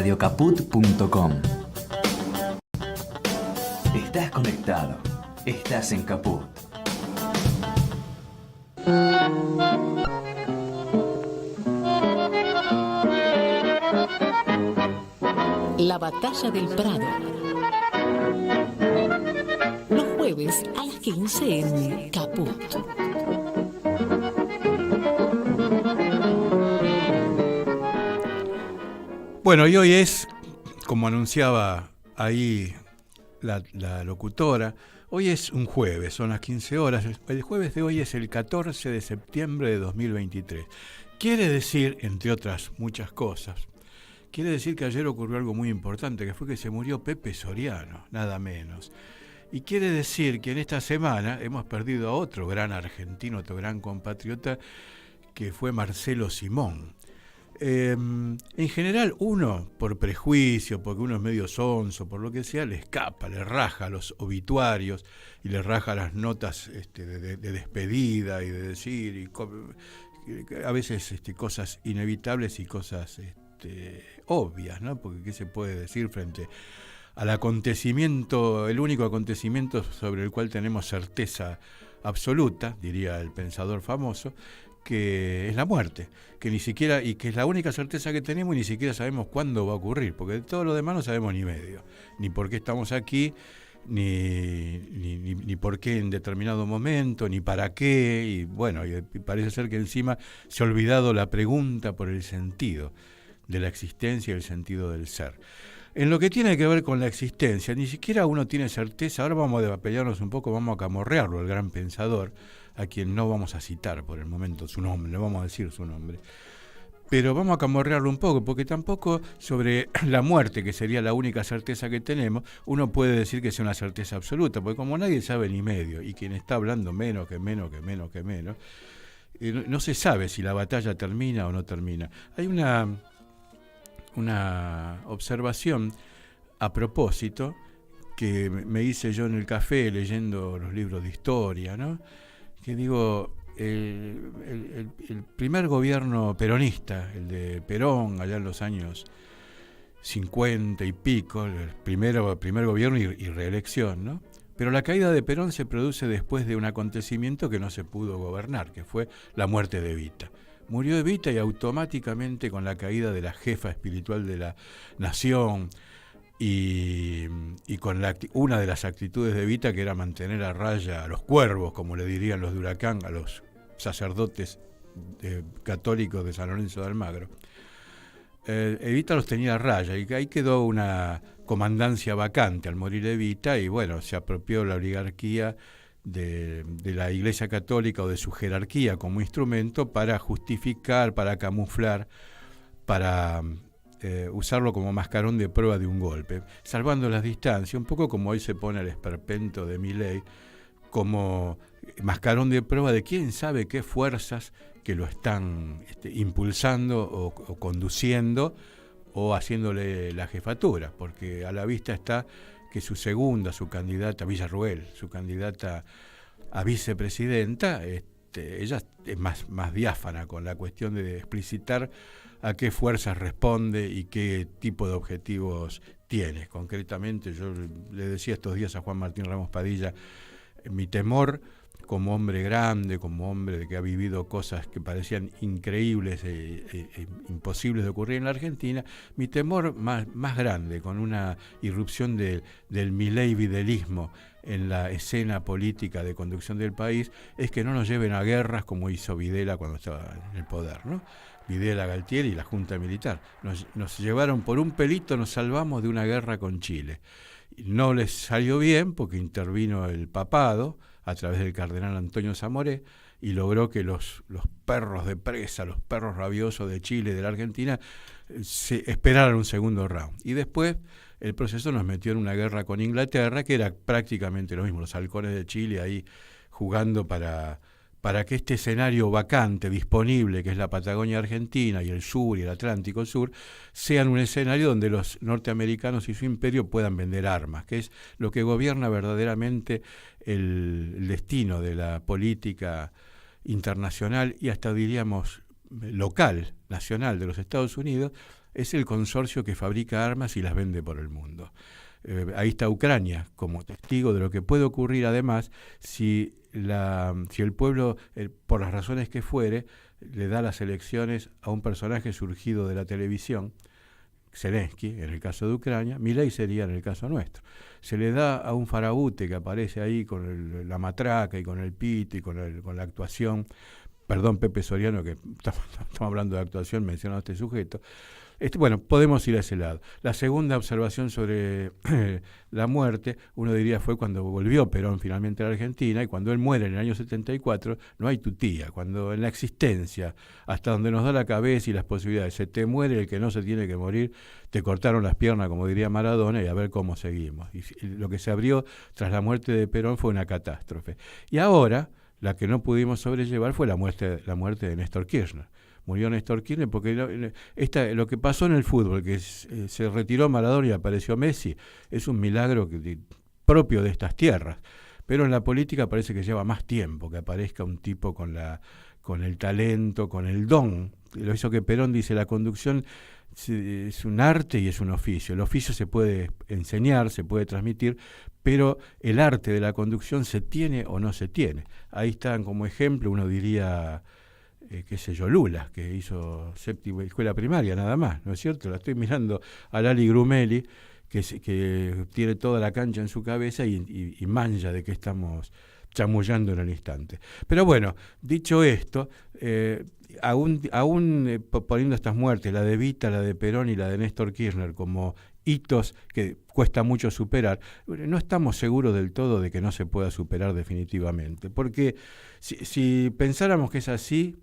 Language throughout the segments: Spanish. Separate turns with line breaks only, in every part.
radiocaput.com. Estás conectado. Estás en Caput.
La batalla del Prado. Los jueves a las 15 en Caput.
Bueno, y hoy es, como anunciaba ahí la locutora, hoy es un jueves, son las 15 horas. El jueves de hoy es el 14 de septiembre de 2023. Quiere decir, entre otras muchas cosas, quiere decir que ayer ocurrió algo muy importante, que fue que se murió Pepe Soriano, nada menos. Y quiere decir que en esta semana hemos perdido a otro gran argentino, otro gran compatriota, que fue Marcelo Simón. En general uno, por prejuicio, porque uno es medio sonso, por lo que sea, le escapa, le raja los obituarios y le raja las notas de despedida y de decir, y a veces cosas inevitables y cosas obvias, ¿no? Porque ¿qué se puede decir frente al acontecimiento, el único acontecimiento sobre el cual tenemos certeza absoluta, diría el pensador famoso, que es la muerte, que ni siquiera, y que es la única certeza que tenemos y ni siquiera sabemos cuándo va a ocurrir, porque de todo lo demás no sabemos ni medio, ni por qué estamos aquí, ni por qué en determinado momento, ni para qué, y bueno, y parece ser que encima se ha olvidado la pregunta por el sentido de la existencia y el sentido del ser. En lo que tiene que ver con la existencia, ni siquiera uno tiene certeza. Ahora vamos a pelearnos un poco, vamos a camorrearlo, el gran pensador, a quien no vamos a citar por el momento su nombre, no vamos a decir su nombre. Pero vamos a camorrearlo un poco, porque tampoco sobre la muerte, que sería la única certeza que tenemos, uno puede decir que sea una certeza absoluta, porque como nadie sabe ni medio, y quien está hablando menos, no se sabe si la batalla termina o no termina. Hay una observación a propósito que me hice yo en el café leyendo los libros de historia, ¿no? Que digo, el primer gobierno peronista, el de Perón, allá en los años 50 y pico, el primer gobierno y reelección, ¿no? Pero la caída de Perón se produce después de un acontecimiento que no se pudo gobernar, que fue la muerte de Evita. Murió Evita y automáticamente, con la caída de la jefa espiritual de la nación y con una de las actitudes de Evita, que era mantener a raya a los cuervos, como le dirían los de Huracán, a los sacerdotes católicos de San Lorenzo de Almagro, Evita los tenía a raya, y ahí quedó una comandancia vacante al morir Evita, y bueno, se apropió la oligarquía de la Iglesia Católica o de su jerarquía como instrumento para justificar, para camuflar, para usarlo como mascarón de prueba de un golpe, salvando las distancias, un poco como hoy se pone el esperpento de Milei como mascarón de prueba de quién sabe qué fuerzas que lo están impulsando o conduciendo o haciéndole la jefatura, porque a la vista está que su candidata, Villarruel, su candidata a vicepresidenta, ella es más diáfana con la cuestión de explicitar a qué fuerzas responde y qué tipo de objetivos tiene. Concretamente, yo le decía estos días a Juan Martín Ramos Padilla, mi temor como hombre grande, como hombre que ha vivido cosas que parecían increíbles imposibles de ocurrir en la Argentina, mi temor más grande, con una irrupción del milei-videlismo en la escena política de conducción del país, es que no nos lleven a guerras como hizo Videla cuando estaba en el poder, ¿no? Videla, Galtieri y la Junta Militar. Nos llevaron por un pelito, nos salvamos de una guerra con Chile. No les salió bien porque intervino el papado a través del cardenal Antonio Zamoré y logró que los perros de presa, los perros rabiosos de Chile y de la Argentina, se esperaran un segundo round. Y después el proceso nos metió en una guerra con Inglaterra, que era prácticamente lo mismo, los halcones de Chile ahí jugando para que este escenario vacante, disponible, que es la Patagonia Argentina y el sur y el Atlántico Sur, sean un escenario donde los norteamericanos y su imperio puedan vender armas, que es lo que gobierna verdaderamente el destino de la política internacional y hasta diríamos local, nacional de los Estados Unidos, es el consorcio que fabrica armas y las vende por el mundo. Ahí está Ucrania como testigo de lo que puede ocurrir además si el pueblo, por las razones que fuere, le da las elecciones a un personaje surgido de la televisión, Zelensky, en el caso de Ucrania, Milei sería en el caso nuestro. Se le da a un faraute que aparece ahí con la matraca y con el pito y con la actuación, perdón Pepe Soriano, que estamos hablando de actuación, mencionado a este sujeto. Bueno, podemos ir a ese lado. La segunda observación sobre la muerte, uno diría fue cuando volvió Perón finalmente a la Argentina, y cuando él muere en el año 74, no hay tutía. Cuando en la existencia, hasta donde nos da la cabeza y las posibilidades, se te muere el que no se tiene que morir, te cortaron las piernas, como diría Maradona, y a ver cómo seguimos. Y lo que se abrió tras la muerte de Perón fue una catástrofe. Y ahora, la que no pudimos sobrellevar fue la muerte de Néstor Kirchner. Murió Néstor Kirchner porque lo que pasó en el fútbol, que se retiró Maradona y apareció Messi, es un milagro propio de estas tierras. Pero en la política parece que lleva más tiempo que aparezca un tipo con el talento, con el don. Lo hizo que Perón dice, la conducción es un arte y es un oficio. El oficio se puede enseñar, se puede transmitir, pero el arte de la conducción se tiene o no se tiene. Ahí están como ejemplo, uno diría... qué sé yo, Lula, que hizo séptima escuela primaria nada más, ¿no es cierto? La estoy mirando a Lali Grumeli, que tiene toda la cancha en su cabeza y manja de que estamos chamullando en el instante. Pero bueno, dicho esto, aún poniendo estas muertes, la de Evita, la de Perón y la de Néstor Kirchner como hitos que cuesta mucho superar, no estamos seguros del todo de que no se pueda superar definitivamente, porque si pensáramos que es así,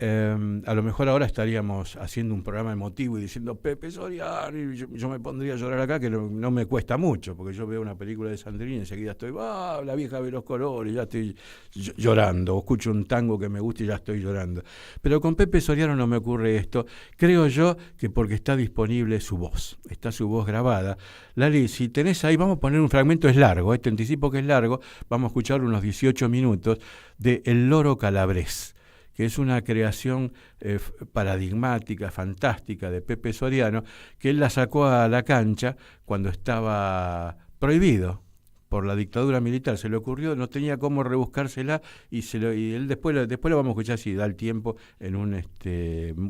a lo mejor ahora estaríamos haciendo un programa emotivo y diciendo Pepe Soriano, y yo me pondría a llorar acá, que no me cuesta mucho, porque yo veo una película de Sandrini y enseguida estoy, la vieja ve los colores, ya estoy llorando, o escucho un tango que me gusta y ya estoy llorando. Pero con Pepe Soriano no me ocurre esto, creo yo que porque está disponible su voz, está su voz grabada. Lali, si tenés ahí, vamos a poner un fragmento, es largo, te anticipo que es largo, vamos a escuchar unos 18 minutos de El Loro Calabrés, que es una creación paradigmática, fantástica de Pepe Soriano, que él la sacó a la cancha cuando estaba prohibido por la dictadura militar. Se le ocurrió, no tenía cómo rebuscársela, y él después lo vamos a escuchar si da el tiempo en un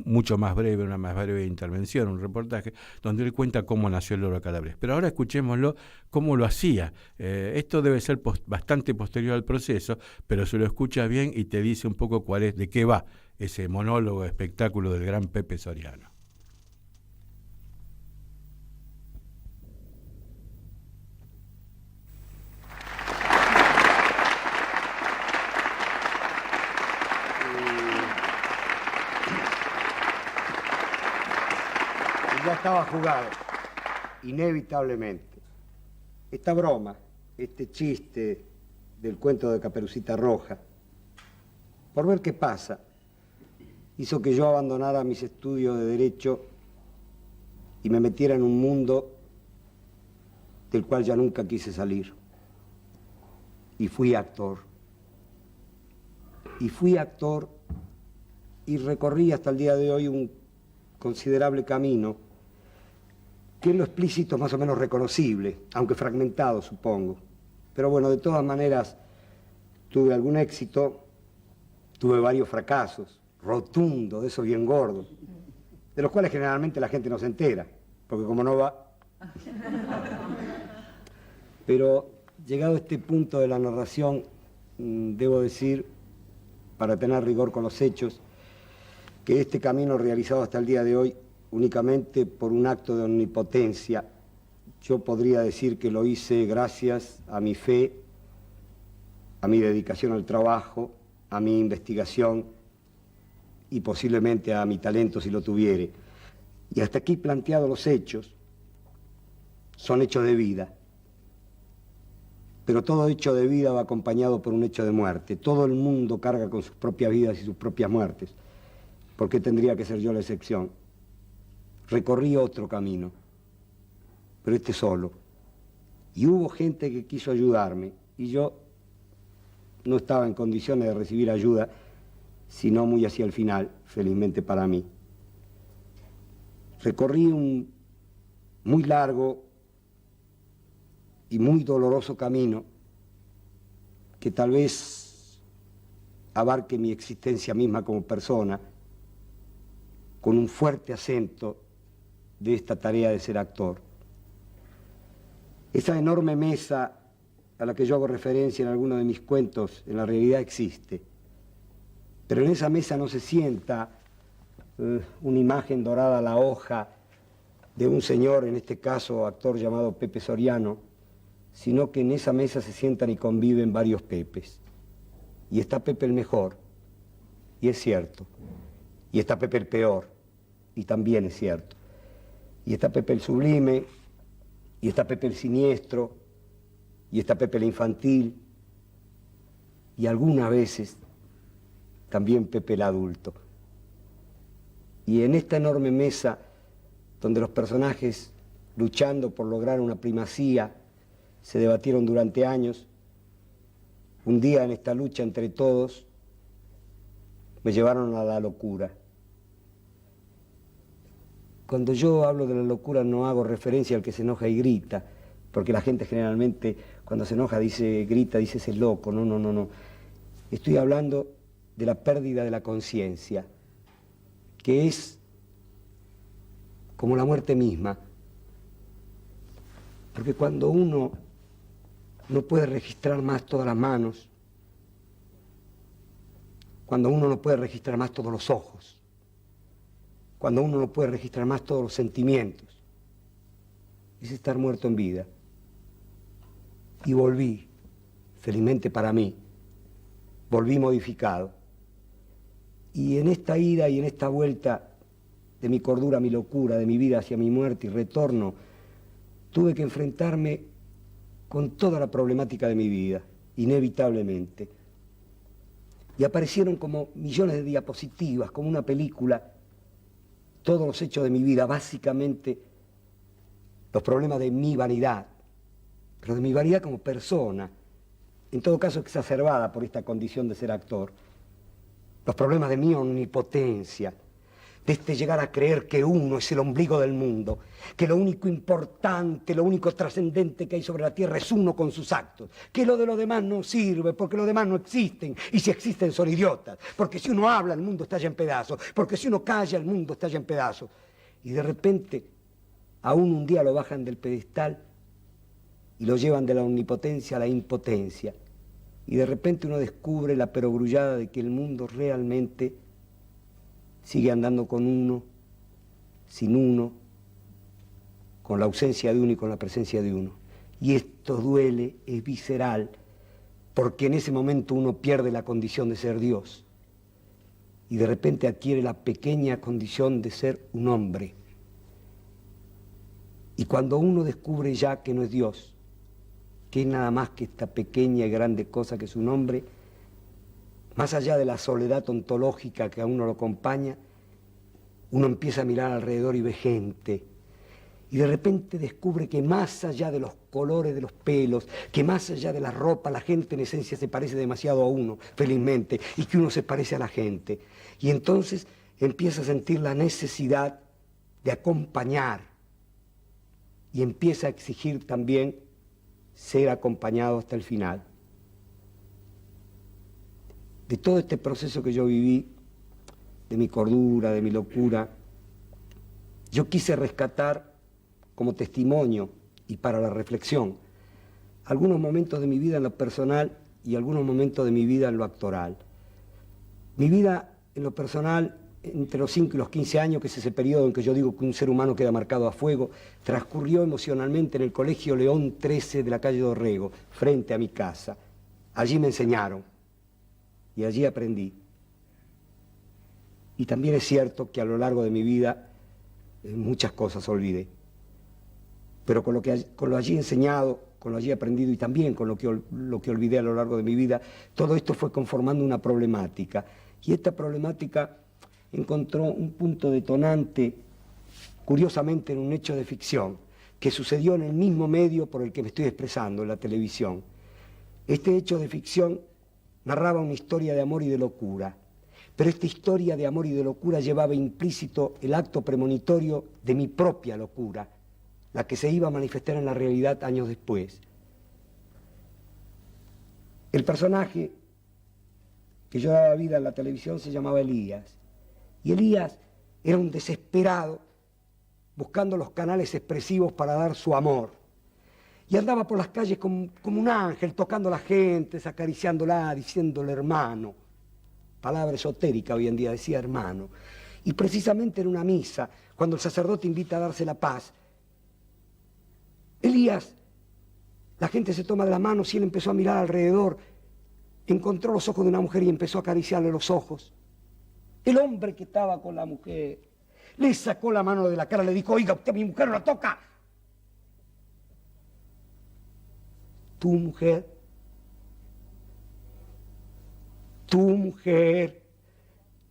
mucho más breve, una más breve intervención, un reportaje, donde él cuenta cómo nació el Loro Calabrés. Pero ahora escuchémoslo, cómo lo hacía. Esto debe ser bastante posterior al proceso, pero se lo escucha bien y te dice un poco de qué va ese monólogo, espectáculo del gran Pepe Soriano.
Ya estaba jugado, inevitablemente. Esta broma, este chiste del cuento de Caperucita Roja, por ver qué pasa, hizo que yo abandonara mis estudios de Derecho y me metiera en un mundo del cual ya nunca quise salir. Y fui actor. Y recorrí hasta el día de hoy un considerable camino que en lo explícito es más o menos reconocible, aunque fragmentado, supongo. Pero bueno, de todas maneras, tuve algún éxito, tuve varios fracasos, rotundos, de esos bien gordos, de los cuales generalmente la gente no se entera, porque como no va... Pero llegado a este punto de la narración, debo decir, para tener rigor con los hechos, que este camino realizado hasta el día de hoy únicamente por un acto de omnipotencia, yo podría decir que lo hice gracias a mi fe, a mi dedicación al trabajo, a mi investigación y posiblemente a mi talento si lo tuviere. Y hasta aquí planteados los hechos, son hechos de vida. Pero todo hecho de vida va acompañado por un hecho de muerte. Todo el mundo carga con sus propias vidas y sus propias muertes. ¿Por qué tendría que ser yo la excepción? Recorrí otro camino, pero este solo. Y hubo gente que quiso ayudarme, y yo no estaba en condiciones de recibir ayuda, sino muy hacia el final, felizmente para mí. Recorrí un muy largo y muy doloroso camino que tal vez abarque mi existencia misma como persona, con un fuerte acento de esta tarea de ser actor. Esa enorme mesa a la que yo hago referencia en alguno de mis cuentos, en la realidad existe. Pero en esa mesa no se sienta una imagen dorada a la hoja de un señor, en este caso actor llamado Pepe Soriano, sino que en esa mesa se sientan y conviven varios Pepes. Y está Pepe el mejor, y es cierto. Y está Pepe el peor, y también es cierto. Y está Pepe el sublime, y está Pepe el siniestro, y está Pepe el infantil, y algunas veces también Pepe el adulto. Y en esta enorme mesa, donde los personajes, luchando por lograr una primacía, se debatieron durante años, un día en esta lucha entre todos, me llevaron a la locura. Cuando yo hablo de la locura no hago referencia al que se enoja y grita, porque la gente generalmente cuando se enoja dice, grita, dice ese loco. No, no, no, no. Estoy hablando de la pérdida de la conciencia, que es como la muerte misma. Porque cuando uno no puede registrar más todas las manos, cuando uno no puede registrar más todos los ojos, cuando uno no puede registrar más todos los sentimientos, es estar muerto en vida. Y volví, felizmente para mí, volví modificado. Y en esta ida y en esta vuelta de mi cordura a mi locura, de mi vida hacia mi muerte y retorno, tuve que enfrentarme con toda la problemática de mi vida, inevitablemente. Y aparecieron como millones de diapositivas, como una película, todos los hechos de mi vida, básicamente los problemas de mi vanidad, pero de mi vanidad como persona, en todo caso exacerbada por esta condición de ser actor, los problemas de mi omnipotencia, de este llegar a creer que uno es el ombligo del mundo, que lo único importante, lo único trascendente que hay sobre la tierra es uno con sus actos, que lo de los demás no sirve, porque los demás no existen, y si existen son idiotas, porque si uno habla el mundo estalla en pedazos, porque si uno calla el mundo estalla en pedazos. Y de repente, aún un día lo bajan del pedestal y lo llevan de la omnipotencia a la impotencia, y de repente uno descubre la perogrullada de que el mundo realmente sigue andando con uno, sin uno, con la ausencia de uno y con la presencia de uno. Y esto duele, es visceral, porque en ese momento uno pierde la condición de ser Dios y de repente adquiere la pequeña condición de ser un hombre. Y cuando uno descubre ya que no es Dios, que es nada más que esta pequeña y grande cosa que es un hombre, más allá de la soledad ontológica que a uno lo acompaña, uno empieza a mirar alrededor y ve gente. Y de repente descubre que más allá de los colores de los pelos, que más allá de la ropa, la gente en esencia se parece demasiado a uno, felizmente, y que uno se parece a la gente. Y entonces empieza a sentir la necesidad de acompañar y empieza a exigir también ser acompañado hasta el final. de todo este proceso que yo viví, de mi cordura, de mi locura, yo quise rescatar como testimonio y para la reflexión algunos momentos de mi vida en lo personal y algunos momentos de mi vida en lo actoral. Mi vida en lo personal, entre los 5 y los 15 años, que es ese periodo en que yo digo que un ser humano queda marcado a fuego, transcurrió emocionalmente en el Colegio León 13 de la calle Dorrego, frente a mi casa. Allí me enseñaron y allí aprendí. Y también es cierto que a lo largo de mi vida muchas cosas olvidé. Pero con lo allí enseñado, con lo allí aprendido y también con lo que olvidé a lo largo de mi vida, todo esto fue conformando una problemática. Y esta problemática encontró un punto detonante, curiosamente, en un hecho de ficción, que sucedió en el mismo medio por el que me estoy expresando, en la televisión. Este hecho de ficción narraba una historia de amor y de locura, pero esta historia de amor y de locura llevaba implícito el acto premonitorio de mi propia locura, la que se iba a manifestar en la realidad años después. El personaje que yo daba vida en la televisión se llamaba Elías, y Elías era un desesperado buscando los canales expresivos para dar su amor. Y andaba por las calles como un ángel, tocando a la gente, acariciándola, diciéndole hermano. Palabra esotérica hoy en día, decía hermano. Y precisamente en una misa, cuando el sacerdote invita a darse la paz, Elías, la gente se toma de las manos y él empezó a mirar alrededor, encontró los ojos de una mujer y empezó a acariciarle los ojos. El hombre que estaba con la mujer le sacó la mano de la cara, le dijo, oiga, usted a mi mujer no la toca. Tu mujer,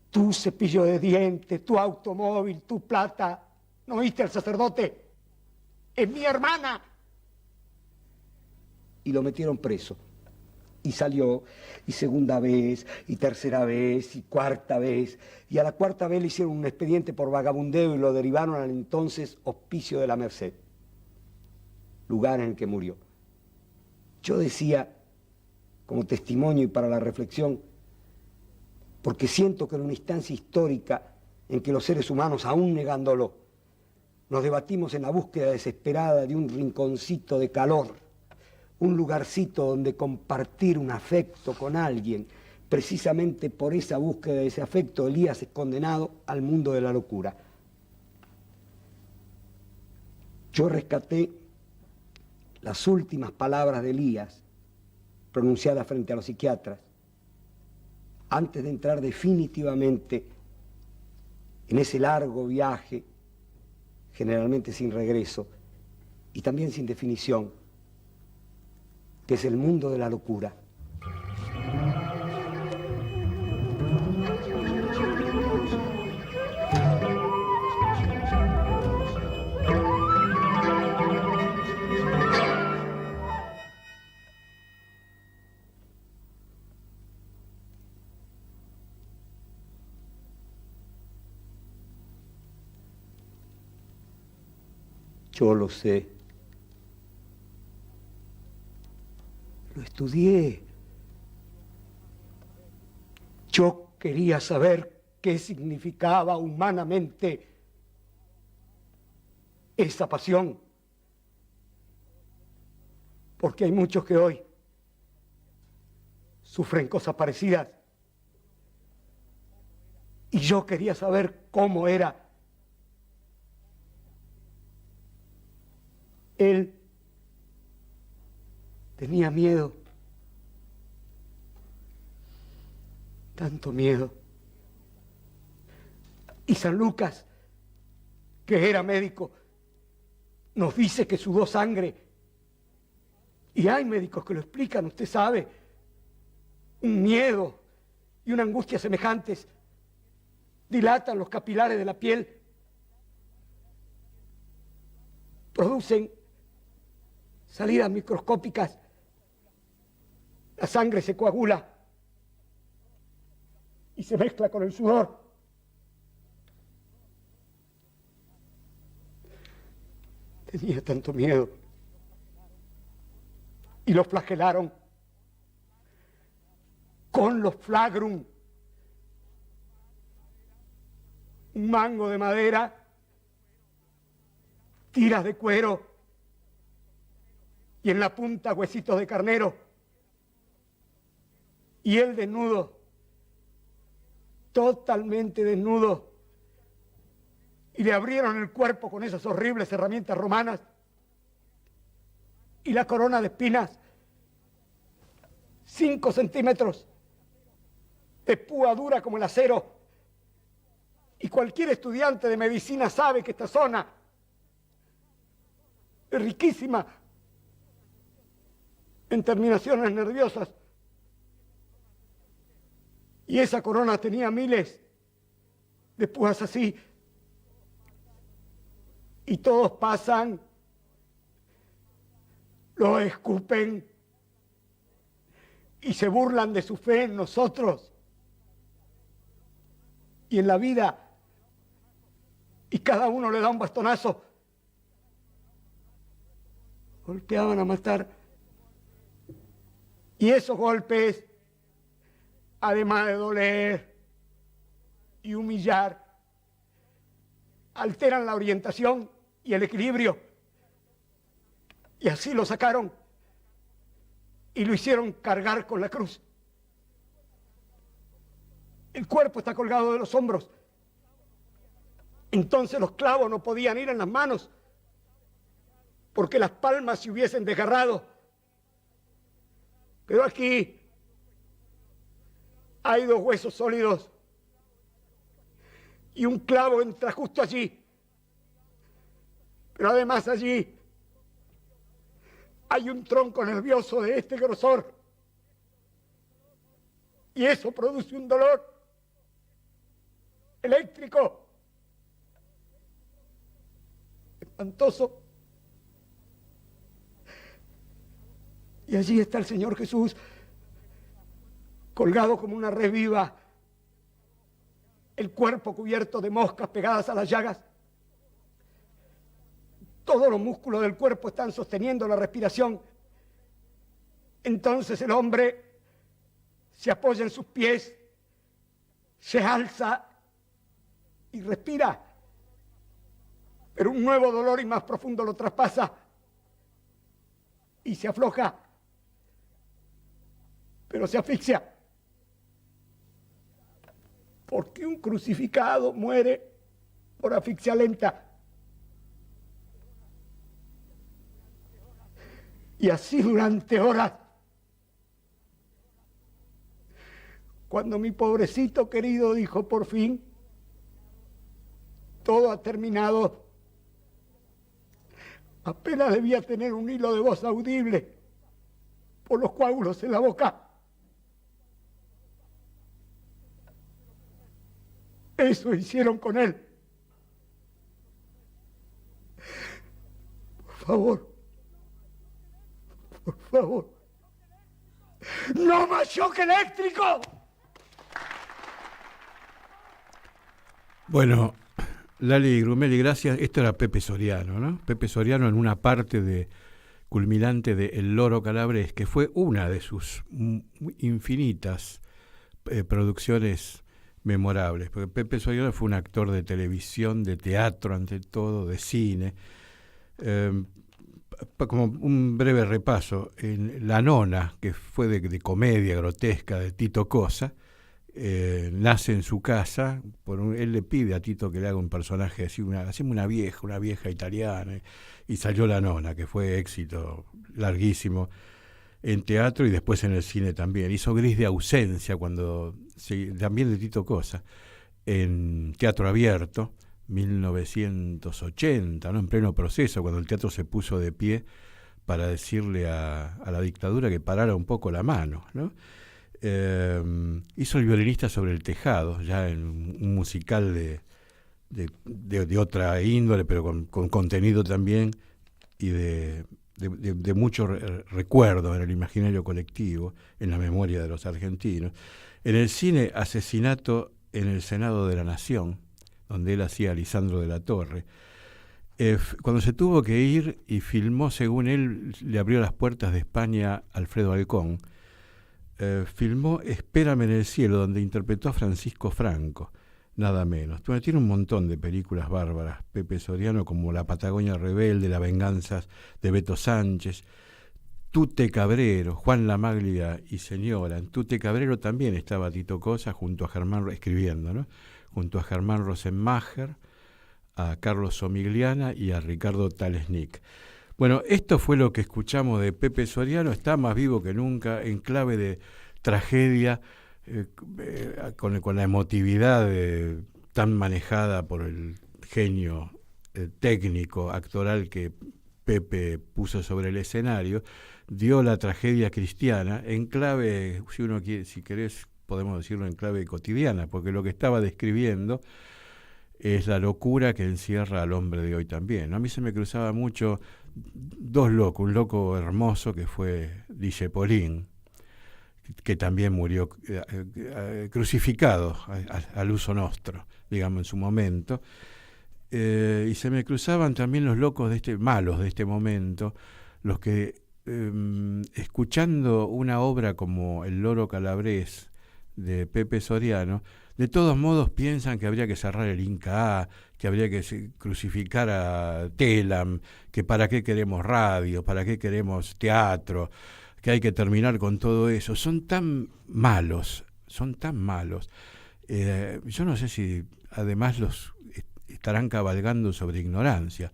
tu cepillo de dientes, tu automóvil, tu plata, ¿no oíste al sacerdote? Es mi hermana. Y lo metieron preso. Y salió, y segunda vez, y tercera vez, y cuarta vez. Y a la cuarta vez le hicieron un expediente por vagabundeo y lo derivaron al entonces Hospicio de la Merced, lugar en el que murió. Yo decía, como testimonio y para la reflexión, porque siento que en una instancia histórica en que los seres humanos, aún negándolo, nos debatimos en la búsqueda desesperada de un rinconcito de calor, un lugarcito donde compartir un afecto con alguien. Precisamente por esa búsqueda de ese afecto, Elías es condenado al mundo de la locura. Yo rescaté las últimas palabras de Elías, pronunciadas frente a los psiquiatras, antes de entrar definitivamente en ese largo viaje, generalmente sin regreso, y también sin definición, que es el mundo de la locura. Yo lo sé. Lo estudié. Yo quería saber qué significaba humanamente esa pasión. Porque hay muchos que hoy sufren cosas parecidas. Y yo quería saber cómo era. Él tenía miedo, tanto miedo. Y San Lucas, que era médico, nos dice que sudó sangre. Y hay médicos que lo explican, usted sabe, un miedo y una angustia semejantes dilatan los capilares de la piel, producen salidas microscópicas, la sangre se coagula y se mezcla con el sudor. Tenía tanto miedo y lo flagelaron con los los flagrum, un mango de madera, tiras de cuero y en la punta huesitos de carnero. Y él desnudo, totalmente desnudo, y le abrieron el cuerpo con esas horribles herramientas romanas y la corona de espinas, 5 centímetros de púa dura como el acero. Y cualquier estudiante de medicina sabe que esta zona es riquísima en terminaciones nerviosas. Y esa corona tenía miles de púas así. Y todos pasan, lo escupen y se burlan de su fe en nosotros y en la vida. Y cada uno le da un bastonazo. Golpeaban a matar. Y esos golpes, además de doler y humillar, alteran la orientación y el equilibrio. Y así lo sacaron y lo hicieron cargar con la cruz. El cuerpo está colgado de los hombros. Entonces los clavos no podían ir en las manos porque las palmas se hubiesen desgarrado. Pero aquí hay 2 huesos sólidos y un clavo entra justo allí. Pero además allí hay un tronco nervioso de este grosor y eso produce un dolor eléctrico espantoso. Y allí está el Señor Jesús, colgado como una res viva, el cuerpo cubierto de moscas pegadas a las llagas. Todos los músculos del cuerpo están sosteniendo la respiración. Entonces el hombre se apoya en sus pies, se alza y respira. Pero un nuevo dolor y más profundo lo traspasa y se afloja. Pero se asfixia. Porque un crucificado muere por asfixia lenta. Y así durante horas. Cuando mi pobrecito querido dijo por fin, todo ha terminado, apenas debía tener un hilo de voz audible por los coágulos en la boca. Eso hicieron con él. Por favor. Por favor. ¡No más shock eléctrico!
Bueno, Lali Grumeli, gracias. Esto era Pepe Soriano, ¿no? Pepe Soriano en una parte culminante de El Loro Calabrés, que fue una de sus infinitas producciones memorables, porque Pepe Soriano fue un actor de televisión, de teatro ante todo, de cine. Como un breve repaso, en La Nona, que fue de comedia grotesca de Tito Cosa, nace en su casa, él le pide a Tito que le haga un personaje así, haceme una vieja italiana, y salió La Nona, que fue éxito larguísimo en teatro y después en el cine también. Hizo Gris de ausencia, también de Tito Cosa, en Teatro Abierto, 1980, ¿no? En pleno proceso, cuando el teatro se puso de pie para decirle a la dictadura que parara un poco la mano, ¿no? Hizo El violinista sobre el tejado, ya en un musical de otra índole, pero con contenido también y de mucho recuerdo en el imaginario colectivo, en la memoria de los argentinos. En el cine, Asesinato en el Senado de la Nación, donde él hacía a Lisandro de la Torre. Cuando se tuvo que ir y filmó, según él, le abrió las puertas de España Alfredo Alcón, filmó Espérame en el cielo, donde interpretó a Francisco Franco, nada menos. Bueno, tiene un montón de películas bárbaras, Pepe Soriano, como La Patagonia Rebelde, Las Venganzas de Beto Sánchez, Tute Cabrero, Juan Lamaglia y Señora. En Tute Cabrero también estaba Tito Cosa junto a Germán, escribiendo, ¿no? Junto a Germán Rosenmacher, a Carlos Somigliana y a Ricardo Talesnik. Bueno, esto fue lo que escuchamos de Pepe Soriano. Está más vivo que nunca, en clave de tragedia, con la emotividad tan manejada por el genio técnico, actoral que Pepe puso sobre el escenario. Dio la tragedia cristiana en clave, si uno quiere, si querés, podemos decirlo en clave cotidiana, porque lo que estaba describiendo es la locura que encierra al hombre de hoy también. A mí se me cruzaba mucho dos locos, un loco hermoso que fue Dijepolín, que también murió crucificado al uso nostro, digamos, en su momento, y se me cruzaban también los locos malos de este momento, los que escuchando una obra como El Loro Calabrés de Pepe Soriano, de todos modos piensan que habría que cerrar el Inca A, que habría que crucificar a Telam, que para qué queremos radio, para qué queremos teatro, que hay que terminar con todo eso. Son tan malos. Yo no sé si además los estarán cabalgando sobre ignorancia,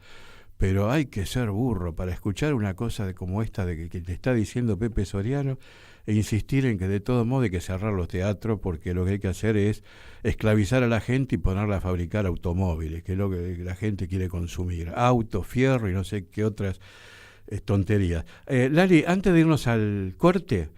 pero hay que ser burro para escuchar una cosa como esta de que te está diciendo Pepe Soriano e insistir en que de todo modo hay que cerrar los teatros porque lo que hay que hacer es esclavizar a la gente y ponerla a fabricar automóviles, que es lo que la gente quiere consumir, auto, fierro y no sé qué otras tonterías. Lali, antes de irnos al corte,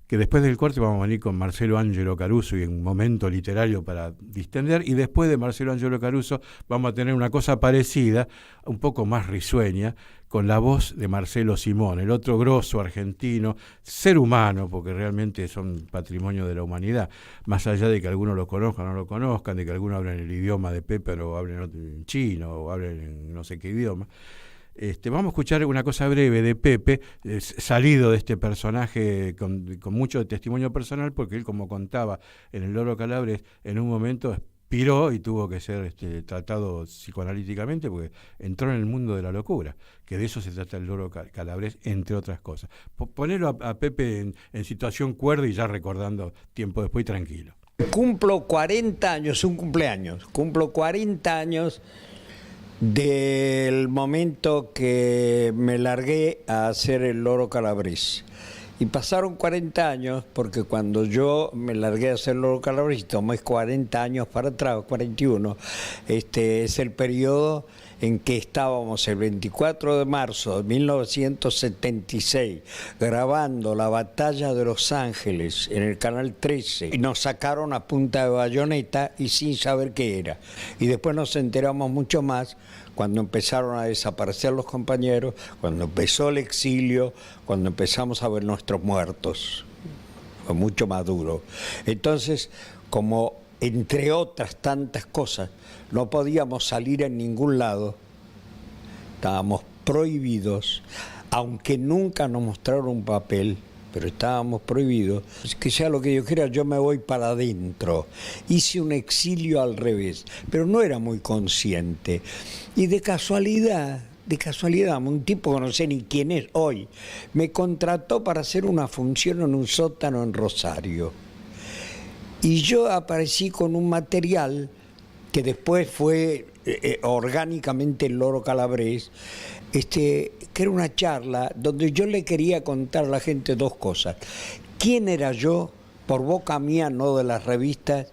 que después del corte vamos a venir con Marcelo Ángelo Caruso y un momento literario para distender, y después de Marcelo Ángelo Caruso vamos a tener una cosa parecida, un poco más risueña, con la voz de Marcelo Simón, el otro grosso argentino, ser humano, porque realmente son patrimonio de la humanidad, más allá de que algunos lo conozcan o no lo conozcan, de que algunos hablen el idioma de Pepe o hablen en chino o hablen en no sé qué idioma. Vamos a escuchar una cosa breve de Pepe, salido de este personaje con mucho testimonio personal, porque él, como contaba en El Loro Calabrés, en un momento expiró y tuvo que ser tratado psicoanalíticamente, porque entró en el mundo de la locura, que de eso se trata El Loro Calabrés, entre otras cosas. Ponelo a Pepe en situación cuerda y ya recordando tiempo después, tranquilo.
Cumplo 40 años, cumplo 40 años del momento que me largué a hacer El Loro Calabrés. Y pasaron 40 años, porque cuando yo me largué a hacer El Loro Calabrés, y tomé 40 años para atrás, 41, es el periodo en que estábamos el 24 de marzo de 1976 grabando La Batalla de Los Ángeles en el Canal 13 y nos sacaron a punta de bayoneta y sin saber qué era. Y después nos enteramos mucho más cuando empezaron a desaparecer los compañeros, cuando empezó el exilio, cuando empezamos a ver nuestros muertos. Fue mucho más duro. Entonces, como entre otras tantas cosas, no podíamos salir en ningún lado, estábamos prohibidos, aunque nunca nos mostraron un papel, pero estábamos prohibidos. Que sea lo que yo quiera, yo me voy para adentro. Hice un exilio al revés, pero no era muy consciente. Y de casualidad, un tipo que no sé ni quién es hoy, me contrató para hacer una función en un sótano en Rosario. Y yo aparecí con un material que después fue orgánicamente El Loro Calabrés, que era una charla donde yo le quería contar a la gente dos cosas. ¿Quién era yo, por boca mía, no de las revistas?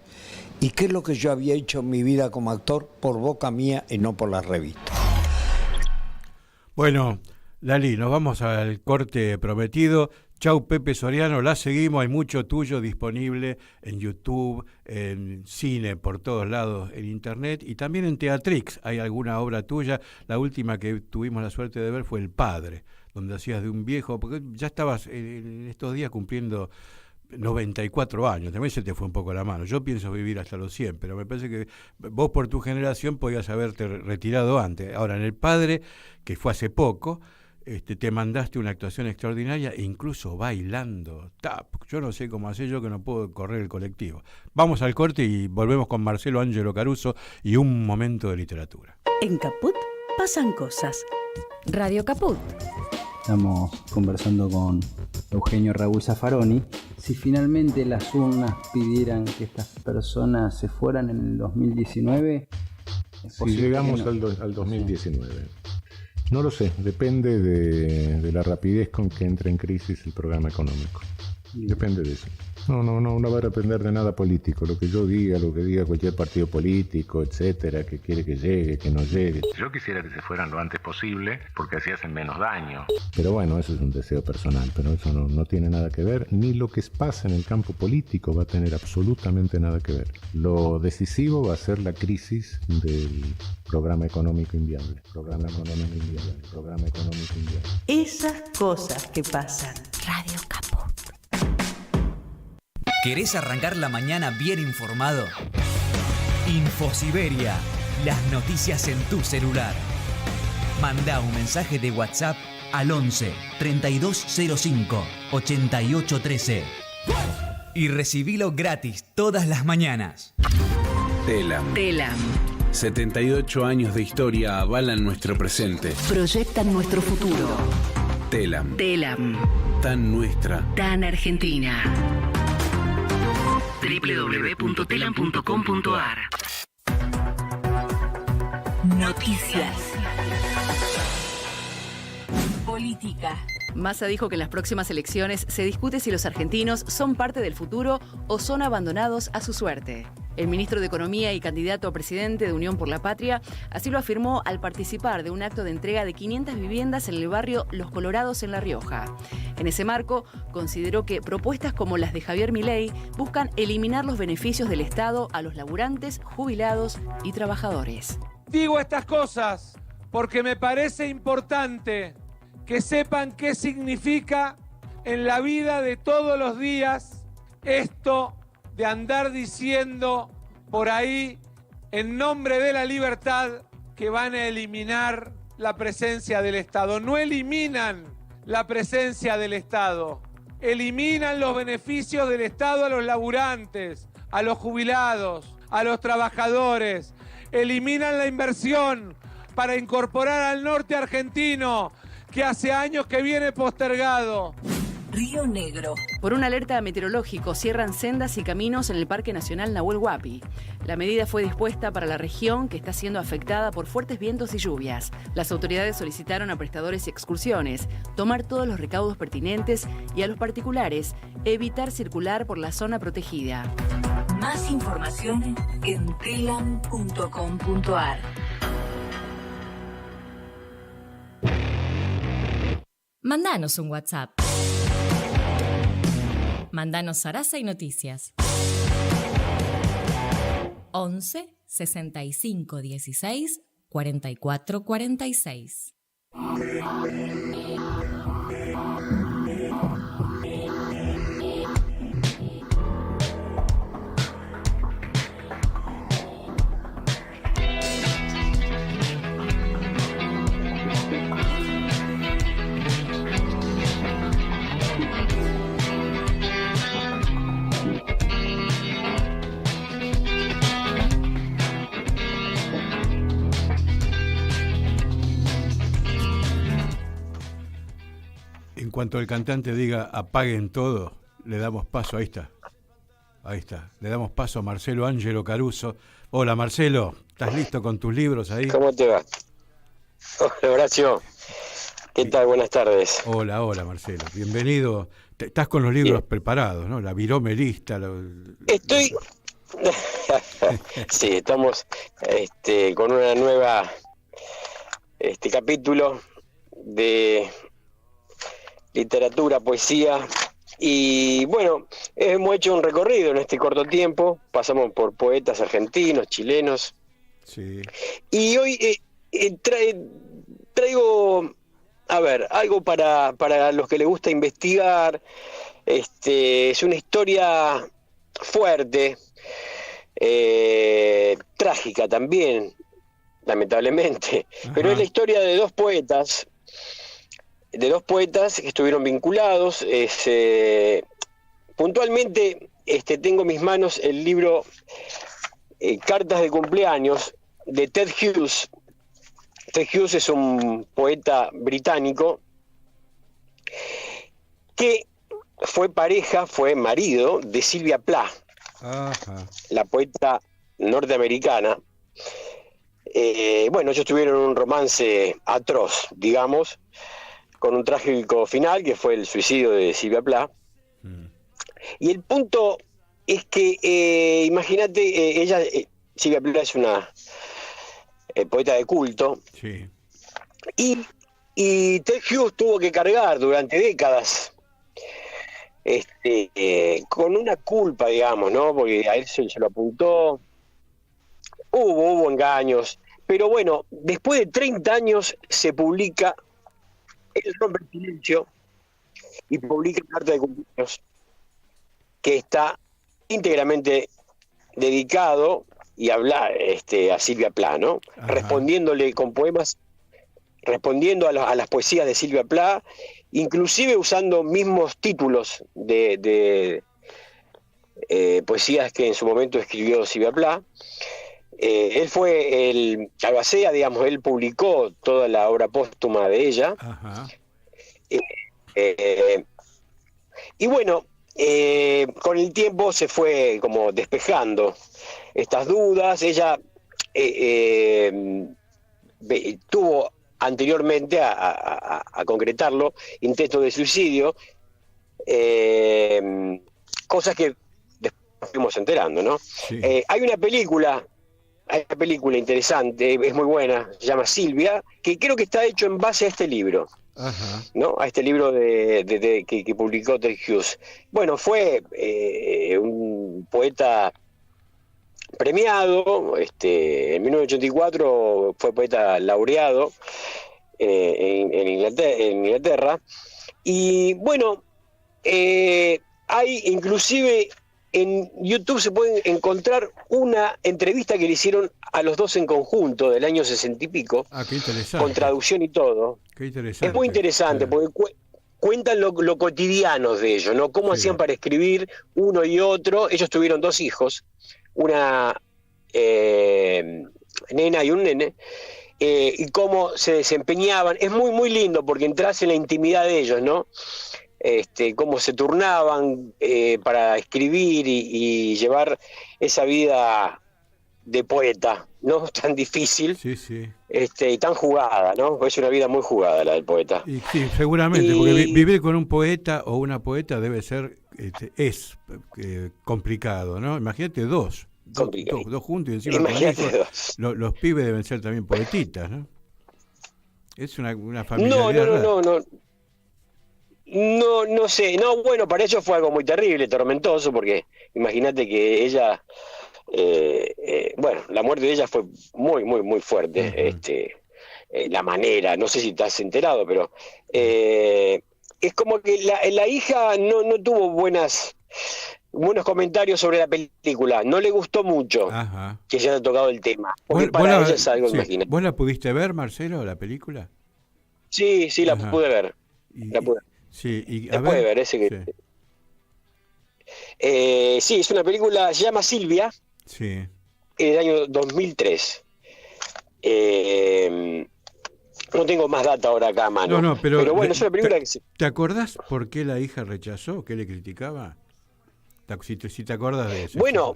¿Y qué es lo que yo había hecho en mi vida como actor, por boca mía y no por las revistas?
Bueno, Lali, nos vamos al corte prometido. Chau, Pepe Soriano, la seguimos, hay mucho tuyo disponible en YouTube, en cine, por todos lados, en Internet, y también en Teatrix hay alguna obra tuya. La última que tuvimos la suerte de ver fue El Padre, donde hacías de un viejo, porque ya estabas en estos días cumpliendo 94 años, también se te fue un poco la mano. Yo pienso vivir hasta los 100, pero me parece que vos por tu generación podías haberte retirado antes. Ahora, en El Padre, que fue hace poco, te mandaste una actuación extraordinaria, incluso bailando tap. Yo no sé cómo hacer yo que no puedo correr el colectivo. Vamos al corte y volvemos con Marcelo Ángelo Caruso y un momento de literatura.
En Caput pasan cosas.
Radio Caput.
Estamos conversando con Eugenio Raúl Zaffaroni. Si finalmente las urnas pidieran que estas personas se fueran en el 2019,
si llegamos al 2019. No lo sé, depende de la rapidez con que entra en crisis el programa económico. Depende de eso. No va a depender de nada político. Lo que yo diga, lo que diga cualquier partido político, etcétera, que quiere que llegue, que no llegue. Yo quisiera que se fueran lo antes posible, porque así hacen menos daño. Pero bueno, eso es un deseo personal, pero eso no tiene nada que ver, ni lo que pasa en el campo político va a tener absolutamente nada que ver. Lo decisivo va a ser la crisis del programa económico inviable. Programa económico inviable.
Esas cosas que pasan.
Radio Caput.
¿Querés arrancar la mañana bien informado? Infosiberia, las noticias en tu celular. Mandá un mensaje de WhatsApp al 11 3205 8813 y recibilo gratis todas las mañanas.
Telam. 78 años de historia avalan nuestro presente.
Proyectan nuestro futuro.
Telam.
Tan
nuestra.
Tan argentina. www.telam.com.ar. Noticias. Política.
Massa dijo que en las próximas elecciones se discute si los argentinos son parte del futuro o son abandonados a su suerte. El ministro de Economía y candidato a presidente de Unión por la Patria así lo afirmó al participar de un acto de entrega de 500 viviendas en el barrio Los Colorados en La Rioja. En ese marco, consideró que propuestas como las de Javier Milei buscan eliminar los beneficios del Estado a los laburantes, jubilados y trabajadores.
Digo estas cosas porque me parece importante que sepan qué significa en la vida de todos los días esto de andar diciendo por ahí, en nombre de la libertad, que van a eliminar la presencia del Estado. No eliminan la presencia del Estado, eliminan los beneficios del Estado a los laburantes, a los jubilados, a los trabajadores, eliminan la inversión para incorporar al norte argentino, que hace años que viene postergado.
Río Negro.
Por una alerta meteorológico, cierran sendas y caminos en el Parque Nacional Nahuel Huapi. La medida fue dispuesta para la región que está siendo afectada por fuertes vientos y lluvias. Las autoridades solicitaron a prestadores y excursiones tomar todos los recaudos pertinentes y a los particulares evitar circular por la zona protegida.
Más información en telam.com.ar.
Mandanos un WhatsApp. Mandanos Sarasa y Noticias. 11 65 16 44 46.
En cuanto el cantante diga apaguen todo, le damos paso, ahí está, le damos paso a Marcelo Ángelo Caruso. Hola Marcelo, ¿estás listo con tus libros ahí?
¿Cómo te va? Hola Horacio, ¿qué tal? Buenas tardes.
Hola Marcelo, bienvenido. Estás con los libros preparados, ¿no? La virome lista.
Estoy... Sí, estamos con una nueva capítulo de literatura, poesía, y bueno, hemos hecho un recorrido en este corto tiempo, pasamos por poetas argentinos, chilenos,
sí.
Y hoy traigo, a ver, algo para los que les gusta investigar. Es una historia fuerte, trágica también, lamentablemente. Ajá. Pero es la historia de dos poetas de dos poetas que estuvieron vinculados. Puntualmente tengo en mis manos el libro Cartas de cumpleaños de Ted Hughes. Ted Hughes es un poeta británico que fue marido de Sylvia Plath, la poeta norteamericana. Ellos tuvieron un romance atroz, digamos, con un trágico final que fue el suicidio de Sylvia Plath. Y el punto es que, imagínate, Sylvia Plath es una poeta de culto,
sí.
y Ted Hughes tuvo que cargar durante décadas con una culpa, digamos, ¿no? Porque a él se lo apuntó, hubo engaños, pero bueno, después de 30 años se publica, él rompe el silencio y publica Carta de cumpleaños, que está íntegramente dedicado y habla a Sylvia Plath, ¿no? Respondiéndole con poemas, respondiendo a las poesías de Sylvia Plath, inclusive usando mismos títulos de poesías que en su momento escribió Sylvia Plath. Él fue el albacea, digamos, él publicó toda la obra póstuma de ella. Y bueno, con el tiempo se fue como despejando estas dudas. Ella tuvo anteriormente a concretarlo intentos de suicidio, cosas que después fuimos enterando, ¿no? Sí. Hay una película interesante, es muy buena, se llama Silvia, que creo que está hecho en base a este libro. ¿No? A este libro que publicó Ted Hughes. Bueno, fue un poeta premiado, en 1984 fue poeta laureado en Inglaterra, y bueno, hay inclusive en YouTube se puede encontrar una entrevista que le hicieron a los dos en conjunto del año 60 y pico,
qué interesante,
con traducción y todo.
Qué interesante.
Es muy interesante, porque cuentan lo cotidiano de ellos, ¿no? Cómo hacían para escribir uno y otro. Ellos tuvieron dos hijos, una nena y un nene, y cómo se desempeñaban. Es muy, muy lindo porque entras en la intimidad de ellos, ¿no? Cómo se turnaban para escribir y llevar esa vida de poeta, ¿no? Tan difícil,
sí, sí.
Y tan jugada, ¿no? Es una vida muy jugada la del poeta.
Y sí, seguramente, porque vivir con un poeta o una poeta debe ser, es complicado, ¿no? Imagínate dos juntos y encima con hijos, los pibes deben ser también poetitas, ¿no? Es una familia.
No sé, bueno, para ellos fue algo muy terrible, tormentoso, porque imagínate que ella, la muerte de ella fue muy, muy, muy fuerte, la manera, no sé si te has enterado, pero es como que la hija no tuvo buenos comentarios sobre la película, no le gustó mucho que se haya tocado el tema, porque para ella es algo, imagínate.
¿Vos la pudiste ver, Marcelo, la película?
Sí, la pude ver, la pude ver.
Sí, y
se puede ver ese que... Sí, es una película, se llama Silvia, del año 2003. No tengo más data ahora acá a mano. Pero bueno, es una película que...
¿Te acordás por qué la hija rechazó? ¿Qué le criticaba? Si te acordás de eso.
Bueno,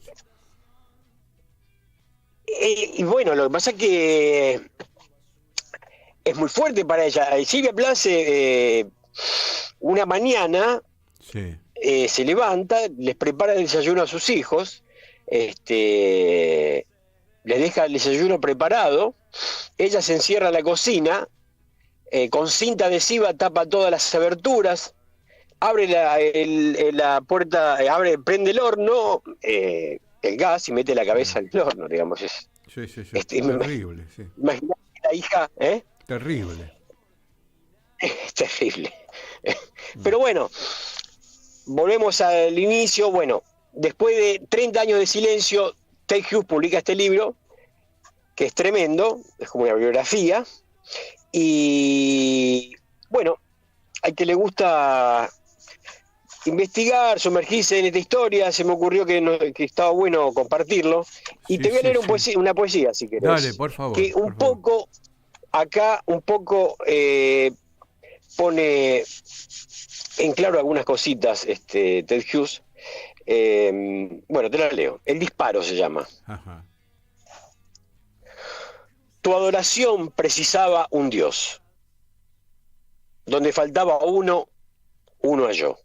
y bueno, lo que pasa es que es muy fuerte para ella. Sylvia Plath una mañana se levanta, les prepara el desayuno a sus hijos, les deja el desayuno preparado, ella se encierra en la cocina, con cinta adhesiva tapa todas las aberturas, abre la puerta, prende el horno, el gas, y mete la cabeza en el horno, digamos.
Es terrible.
Imagínate la hija,
Terrible.
Es terrible. Pero bueno, volvemos al inicio. Bueno, después de 30 años de silencio, Ted Hughes publica este libro, que es tremendo, es como una biografía, y bueno, al que le gusta investigar, sumergirse en esta historia, se me ocurrió que estaba bueno compartirlo. Y te voy a leer una poesía, si querés.
Dale, por favor.
Que acá un poco pone en claro algunas cositas, Ted Hughes. Bueno, te la leo. El disparo se llama.
Ajá.
Tu adoración precisaba un Dios. Donde faltaba uno halló.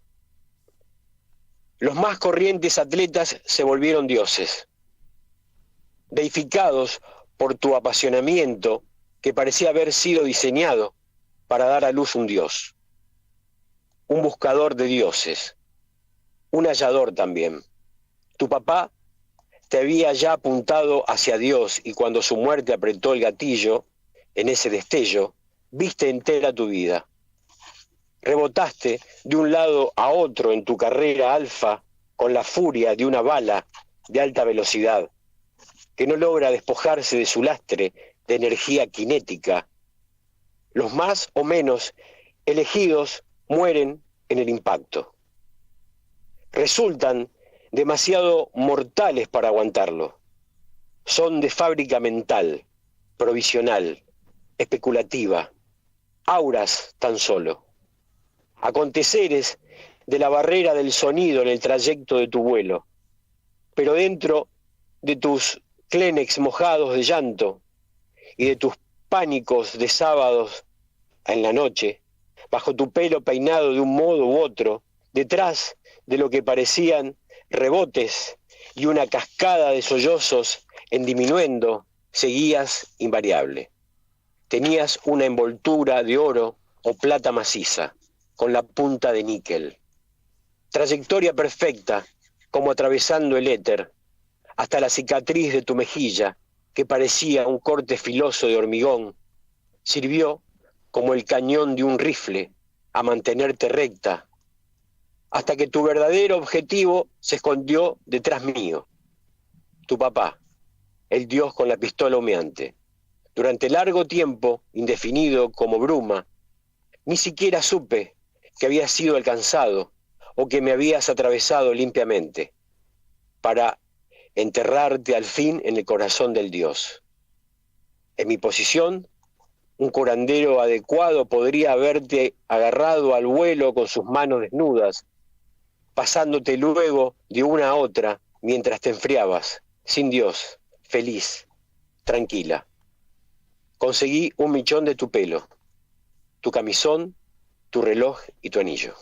Los más corrientes atletas se volvieron dioses, deificados por tu apasionamiento que parecía haber sido diseñado para dar a luz un Dios, un buscador de dioses, un hallador también. Tu papá te había ya apuntado hacia Dios y cuando su muerte apretó el gatillo, en ese destello, viste entera tu vida. Rebotaste de un lado a otro en tu carrera alfa con la furia de una bala de alta velocidad, que no logra despojarse de su lastre de energía cinética. Los más o menos elegidos mueren en el impacto. Resultan demasiado mortales para aguantarlo. Son de fábrica mental, provisional, especulativa, auras tan solo. Aconteceres de la barrera del sonido en el trayecto de tu vuelo, pero dentro de tus Kleenex mojados de llanto y de tus pánicos de sábados en la noche, bajo tu pelo peinado de un modo u otro, detrás de lo que parecían rebotes y una cascada de sollozos en diminuendo, seguías invariable. Tenías una envoltura de oro o plata maciza, con la punta de níquel. Trayectoria perfecta, como atravesando el éter, hasta la cicatriz de tu mejilla, que parecía un corte filoso de hormigón, sirvió como el cañón de un rifle a mantenerte recta, hasta que tu verdadero objetivo se escondió detrás mío, tu papá, el Dios con la pistola humeante. Durante largo tiempo, indefinido como bruma, ni siquiera supe que habías sido alcanzado o que me habías atravesado limpiamente, para enterrarte al fin en el corazón del Dios. En mi posición, un curandero adecuado podría haberte agarrado al vuelo con sus manos desnudas, pasándote luego de una a otra mientras te enfriabas, sin Dios, feliz, tranquila. Conseguí 1 millón de tu pelo, tu camisón, tu reloj y tu anillo.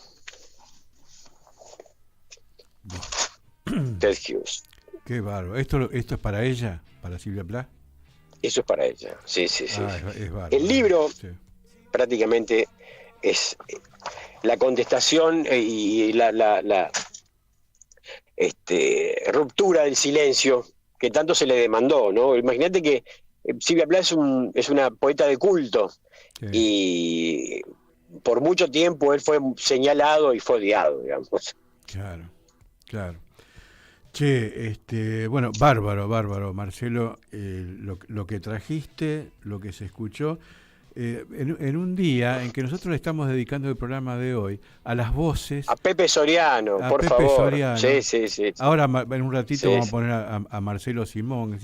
Ted Hughes.
Qué bárbaro. ¿Esto es para ella? ¿Para Silvia Plath?
Eso es para ella, sí.
Es bárbaro.
El libro prácticamente es la contestación y la ruptura del silencio que tanto se le demandó, ¿no? Imagínate que Silvia Plath es una poeta de culto, y por mucho tiempo él fue señalado y fue odiado, digamos.
Claro. Che, bueno, bárbaro, Marcelo, lo que trajiste, lo que se escuchó, en un día en que nosotros le estamos dedicando el programa de hoy a las voces.
A Pepe Soriano, por favor.
Soriano.
Sí.
Ahora, en un ratito, vamos a poner a Marcelo Simón.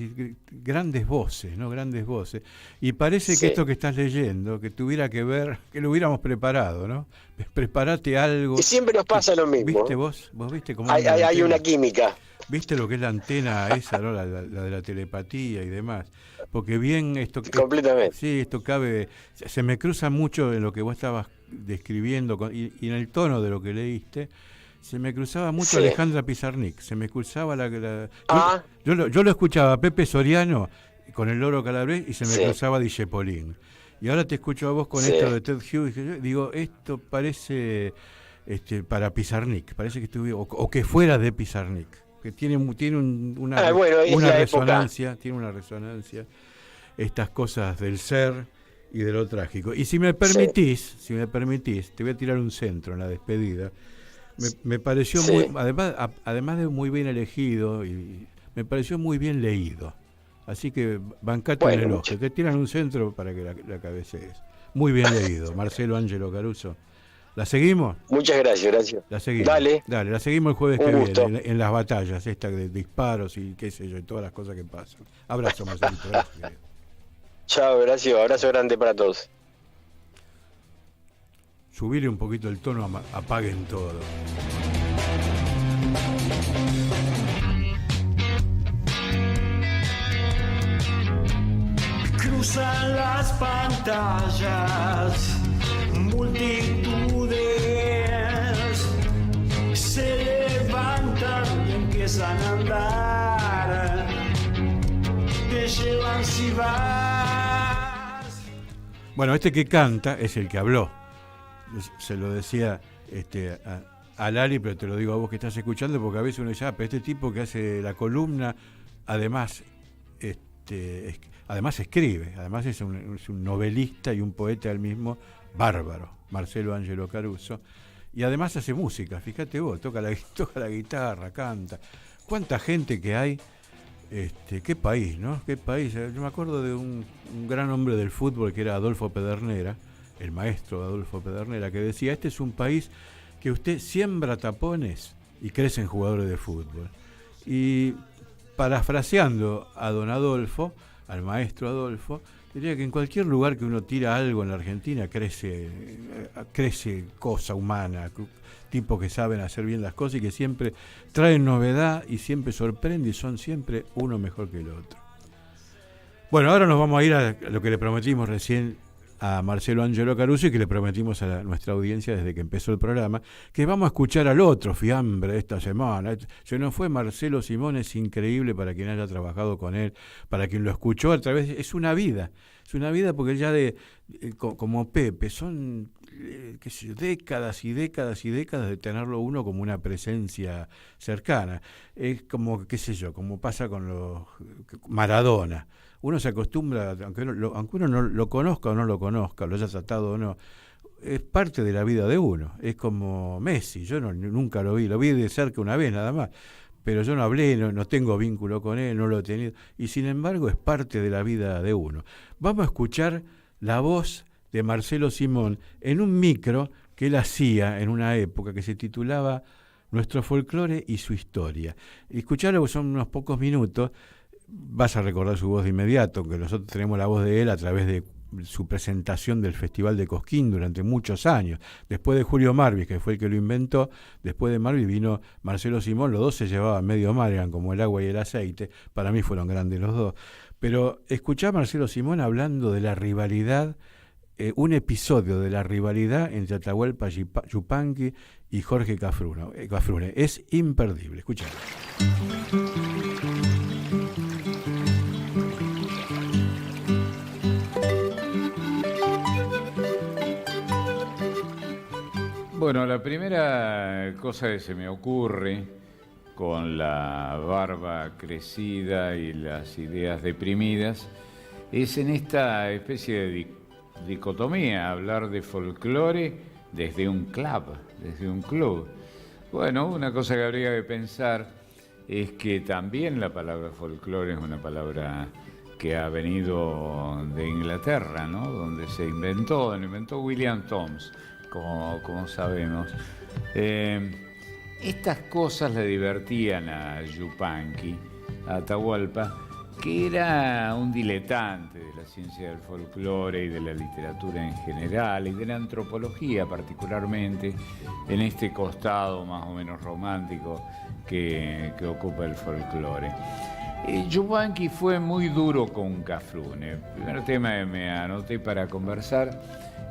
Grandes voces, ¿no? Grandes voces. Y parece que esto que estás leyendo, que tuviera que ver, que lo hubiéramos preparado, ¿no? Preparate algo.
Y siempre nos pasa lo mismo.
¿Viste vos viste cómo
hay una química?
¿Viste lo que es la antena esa, ¿no? La de la telepatía y demás? Porque bien esto...
Completamente.
Sí, esto cabe... Se me cruza mucho en lo que vos estabas describiendo y en el tono de lo que leíste. Se me cruzaba mucho Alejandra Pizarnik. Se me cruzaba yo lo escuchaba a Pepe Soriano con el Loro Calabrés y se me cruzaba Dijepolín. Y ahora te escucho a vos con esto de Ted Hughes. Y yo digo, esto parece para Pizarnik. Parece que estuviera... O que fuera de Pizarnik. Que tiene una resonancia, tiene una resonancia, estas cosas del ser y de lo trágico. Y si me permitís, te voy a tirar un centro en la despedida. Me pareció además de muy bien elegido, y me pareció muy bien leído. Así que bancate un elogio, te tiran un centro para que la cabecees. Muy bien leído, Marcelo Ángelo Caruso. ¿La seguimos?
Muchas gracias, Horacio.
La seguimos.
Dale.
Dale, la seguimos el jueves
Un
que
gusto.
viene, en las batallas, esta de disparos y qué sé yo, y todas las cosas que pasan. Abrazo, Marcelito. Gracias.
Chao, Horacio. Abrazo grande para todos.
Subirle un poquito el tono, apaguen todo.
Cruzan las pantallas, multitudes se levantan y empiezan a andar, te llevan si vas.
Bueno, este que canta es el que habló. Se lo decía a Lali, pero te lo digo a vos que estás escuchando, porque a veces uno dice, pero este tipo que hace la columna, además escribe, además es un novelista y un poeta al mismo, bárbaro, Marcelo Ángelo Caruso, y además hace música, fíjate vos, toca la guitarra, canta. ¿Cuánta gente que hay? Qué país, ¿no? Qué país. Yo me acuerdo de un gran hombre del fútbol que era Adolfo Pedernera, el maestro Adolfo Pedernera, que decía, este es un país que usted siembra tapones y crecen jugadores de fútbol. Y parafraseando a don Adolfo, al maestro Adolfo, diría que en cualquier lugar que uno tira algo en la Argentina crece cosa humana, tipos que saben hacer bien las cosas y que siempre traen novedad y siempre sorprenden y son siempre uno mejor que el otro. Bueno, ahora nos vamos a ir a lo que le prometimos recién a Marcelo Ángelo Caruso y que le prometimos a nuestra audiencia desde que empezó el programa, que vamos a escuchar al otro fiambre esta semana. Se nos fue Marcelo Simón, es increíble para quien haya trabajado con él, para quien lo escuchó a través, es una vida porque ya como Pepe, son qué sé yo, décadas y décadas y décadas de tenerlo uno como una presencia cercana. Es como, qué sé yo, como pasa con los Maradona. Uno se acostumbra, aunque uno no lo conozca o no lo conozca, lo haya tratado o no, es parte de la vida de uno. Es como Messi, yo nunca lo vi de cerca una vez nada más, pero yo no hablé, no tengo vínculo con él, no lo he tenido, y sin embargo es parte de la vida de uno. Vamos a escuchar la voz de Marcelo Simón en un micro que él hacía en una época que se titulaba Nuestro folclore y su historia. Escucharlo, son unos pocos minutos. Vas a recordar su voz de inmediato, que nosotros tenemos la voz de él a través de su presentación del Festival de Cosquín durante muchos años. Después de Julio Marvis, que fue el que lo inventó, después de Marvis vino Marcelo Simón, los dos se llevaban medio mal, eran como el agua y el aceite, para mí fueron grandes los dos. Pero escuchar a Marcelo Simón hablando de la rivalidad, un episodio de la rivalidad entre Atahualpa Yupanqui y Jorge Cafrune, es imperdible. Escuchad.
Bueno, la primera cosa que se me ocurre con la barba crecida y las ideas deprimidas es en esta especie de dicotomía, hablar de folclore desde un club. Bueno, una cosa que habría que pensar es que también la palabra folclore es una palabra que ha venido de Inglaterra, ¿no? Donde lo inventó William Thoms, como sabemos. Estas cosas le divertían a Yupanqui, a Atahualpa, que era un diletante de la ciencia del folclore y de la literatura en general y de la antropología particularmente, en este costado más o menos romántico que ocupa el folclore. Yupanqui fue muy duro con Cafrune. El primer tema que me anoté para conversar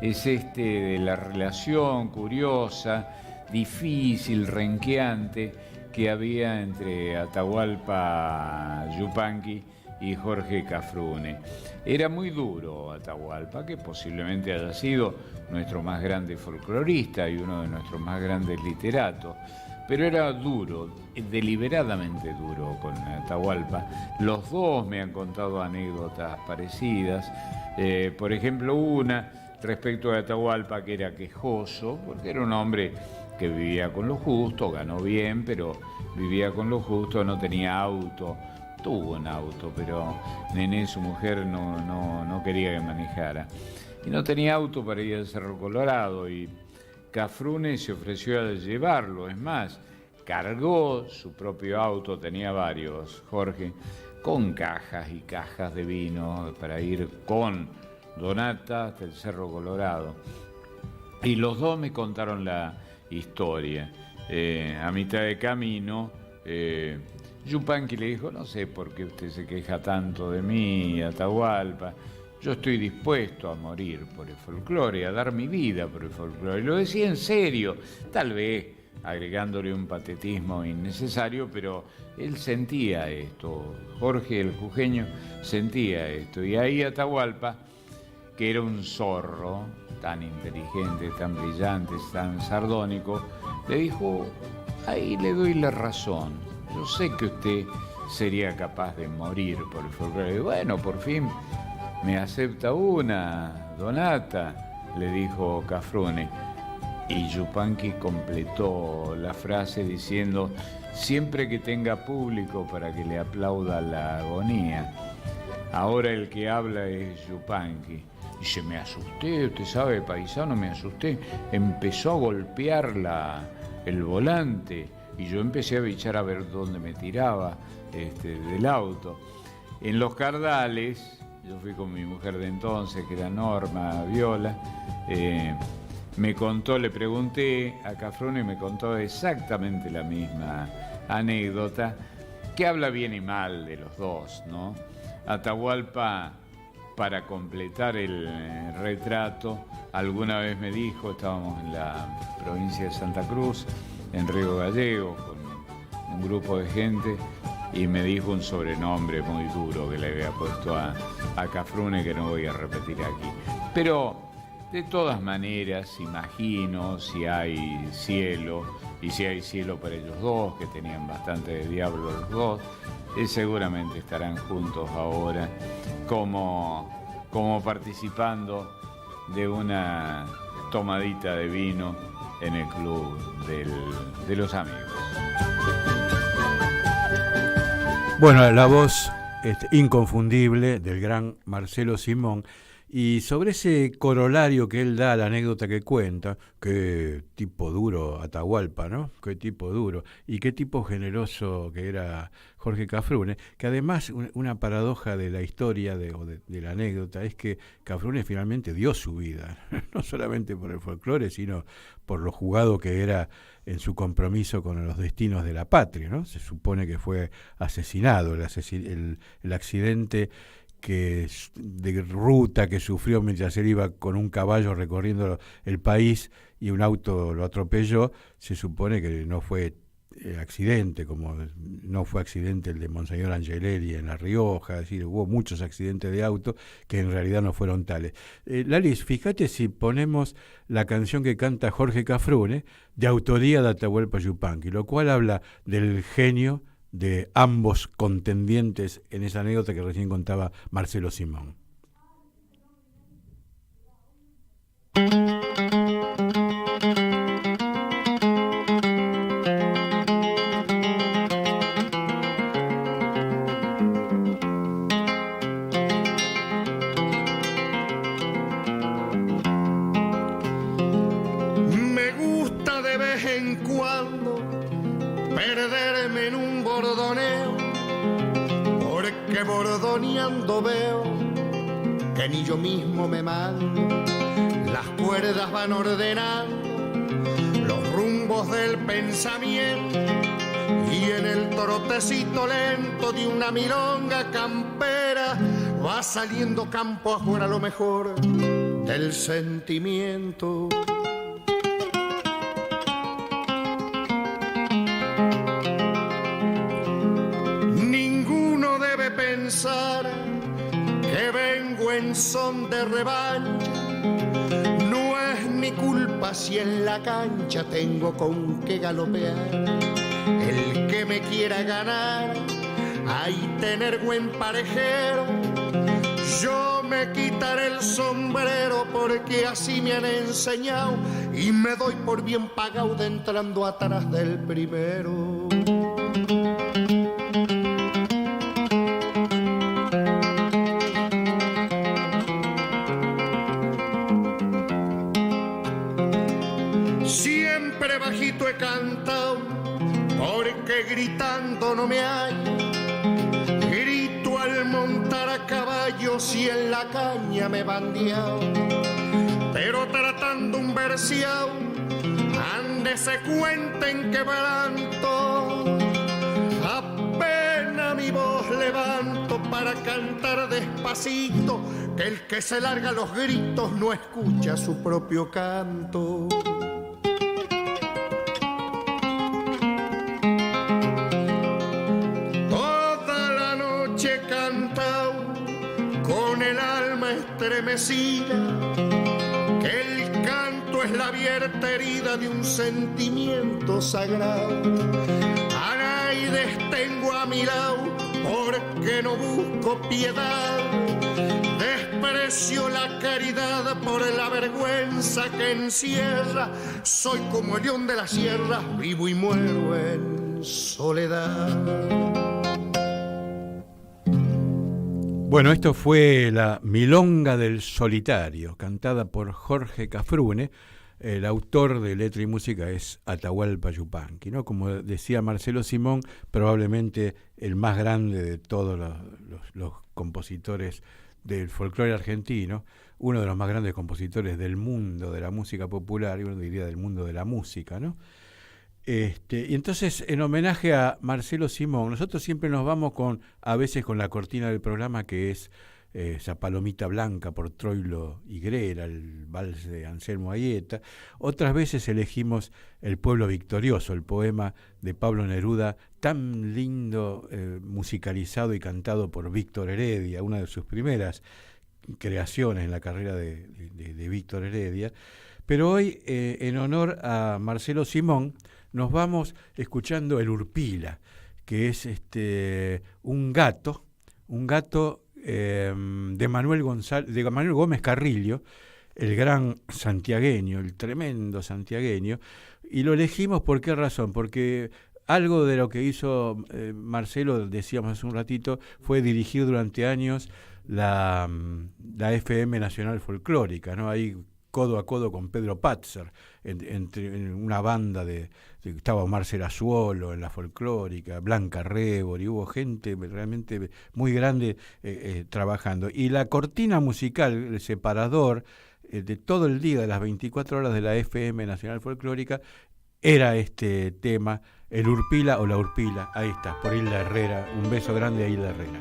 es de la relación curiosa, difícil, renqueante que había entre Atahualpa Yupanqui y Jorge Cafrune. Era muy duro Atahualpa, que posiblemente haya sido nuestro más grande folclorista y uno de nuestros más grandes literatos, pero era duro, deliberadamente duro con Atahualpa. Los dos me han contado anécdotas parecidas, por ejemplo una respecto a Atahualpa, que era quejoso, porque era un hombre que vivía con lo justo, ganó bien, pero vivía con lo justo, no tenía auto. Tuvo un auto, pero Nené, su mujer, no quería que manejara. Y no tenía auto para ir al Cerro Colorado y Cafrune se ofreció a llevarlo, es más, cargó su propio auto, tenía varios, Jorge, con cajas y cajas de vino para ir con Donata hasta el Cerro Colorado. Y los dos me contaron la historia. A mitad de camino, Yupanqui le dijo, no sé por qué usted se queja tanto de mí, Atahualpa. Yo estoy dispuesto a morir por el folclore, a dar mi vida por el folclore. Lo decía en serio, tal vez agregándole un patetismo innecesario, pero él sentía esto. Jorge el jujeño sentía esto. Y ahí Atahualpa, que era un zorro tan inteligente, tan brillante, tan sardónico, le dijo, ahí le doy la razón. Yo sé que usted sería capaz de morir por el folclore. Y bueno, por fin me acepta una, Donata, le dijo Cafrune. Y Yupanqui completó la frase diciendo, siempre que tenga público para que le aplauda la agonía. Ahora el que habla es Yupanqui. Dice, me asusté, usted sabe, paisano, me asusté. Empezó a golpear el volante y yo empecé a bichar a ver dónde me tiraba del auto. En los Cardales, yo fui con mi mujer de entonces, que era Norma Viola, me contó, le pregunté a Cafrune y me contó exactamente la misma anécdota, que habla bien y mal de los dos, ¿no? Atahualpa, para completar el retrato, alguna vez me dijo, estábamos en la provincia de Santa Cruz, en Río Gallegos, con un grupo de gente, y me dijo un sobrenombre muy duro que le había puesto a Cafrune, que no voy a repetir aquí. Pero, de todas maneras, imagino si hay cielo, y si hay cielo para ellos dos, que tenían bastante de diablo los dos, seguramente estarán juntos ahora como participando de una tomadita de vino en el club de los amigos.
Bueno, la voz inconfundible del gran Marcelo Simón. Y sobre ese corolario que él da, la anécdota que cuenta, qué tipo duro Atahualpa, ¿no? Qué tipo duro. Y qué tipo generoso que era Jorge Cafrune, que además una paradoja de la historia, de la anécdota, es que Cafrune finalmente dio su vida, no solamente por el folclore, sino por lo jugado que era en su compromiso con los destinos de la patria, ¿no? Se supone que fue asesinado, el accidente de ruta que sufrió mientras él iba con un caballo recorriendo el país y un auto lo atropelló, se supone que no fue accidente, como no fue accidente el de Monseñor Angeleri en La Rioja, es decir, hubo muchos accidentes de auto que en realidad no fueron tales. Lalis, fíjate si ponemos la canción que canta Jorge Cafrune, de autoría de Atahualpa Yupanqui, lo cual habla del genio de ambos contendientes en esa anécdota que recién contaba Marcelo Simón.
Me gusta de vez en cuando perderme en un bordoneo, porque bordoneando veo que ni yo mismo me mando. Las cuerdas van ordenando los rumbos del pensamiento y en el trotecito lento de una milonga campera va saliendo campo afuera lo mejor del sentimiento. Que vengo en son de revancha, no es mi culpa si en la cancha tengo con qué galopear. El que me quiera ganar, hay tener buen parejero. Yo me quitaré el sombrero porque así me han enseñado y me doy por bien pagado de entrando atrás del primero. siempre bajito he cantado, porque gritando no me hay. Grito al montar a caballo si en la caña me he bandeado, pero tratando un verseado, ande se cuenta en quebranto. Apenas mi voz levanto para cantar despacito, que el que se larga los gritos no escucha su propio canto. Toda la noche he cantado con el alma estremecida, que el canto es la abierta herida de un sentimiento sagrado. A nadie tengo a mi lado porque no busco piedad, desprecio la caridad por la vergüenza que encierra. Soy como el león de la sierra, vivo y muero en soledad.
Bueno, esto fue la Milonga del Solitario, cantada por Jorge Cafrune. El autor de letra y música es Atahualpa Yupanqui, ¿no? Como decía Marcelo Simón, probablemente el más grande de todos los compositores del folclore argentino, uno de los más grandes compositores del mundo de la música popular, y uno diría del mundo de la música, ¿no? Y entonces, en homenaje a Marcelo Simón, nosotros siempre nos vamos a veces con la cortina del programa, que es esa Palomita Blanca por Troilo Higuera, el vals de Anselmo Aieta. Otras veces elegimos El Pueblo Victorioso, el poema de Pablo Neruda, tan lindo, musicalizado y cantado por Víctor Heredia, una de sus primeras creaciones en la carrera de Víctor Heredia. Pero hoy, en honor a Marcelo Simón, nos vamos escuchando el Urpila, que es un gato de Manuel Gómez Carrillo, el gran santiagueño, el tremendo santiagueño. Y lo elegimos, ¿por qué razón? Porque algo de lo que hizo Marcelo, decíamos hace un ratito, fue dirigir durante años la FM Nacional Folclórica, ¿no? Ahí codo a codo con Pedro Patzer, en una banda estaba Omar Serazuolo en la folclórica, Blanca Rebori, hubo gente realmente muy grande trabajando. Y la cortina musical, el separador de todo el día, de las 24 horas de la FM Nacional Folclórica, era este tema, el Urpila o la Urpila. Ahí está, por Hilda Herrera. Un beso grande a Hilda Herrera.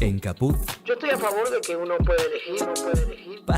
En Caput
Yo estoy a favor de que uno puede elegir,